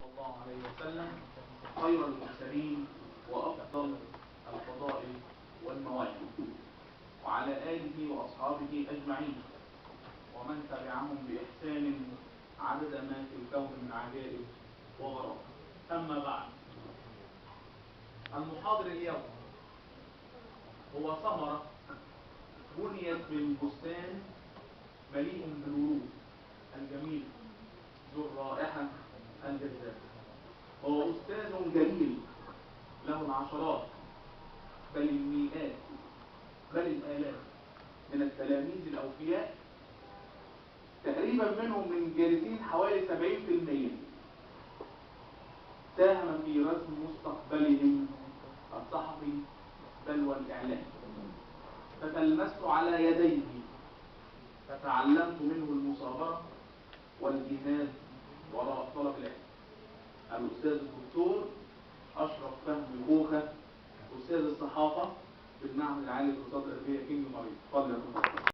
صلى الله عليه وسلم خير المرسلين وأفضل الفضائل والمواهب، وعلى آله وأصحابه أجمعين ومن تبعهم بإحسان عدد ما في الكون من عجائب وغرائب. أما بعد، المحاضر اليوم هو ثمرة بنيت من بستان مليء بالورود الجميل ذو الرائحة الجذابة. هو أستاذ جليل له العشرات بل المئات بل الآلاف من التلاميذ الأوفياء، تقريبا منهم من جالسين حوالي 70% ساهم في رسم مستقبلهم الصحفي بل والإعلام. فتلمست على يديه فتعلمت منه المصابرة والجهاد وراء طلب العلم. الأستاذ الدكتور أشرف فهمي خوخة، أستاذ الصحافة بالمعهد العالي للدراسات الأدبية كينج مريض. اتفضل يا دكتور.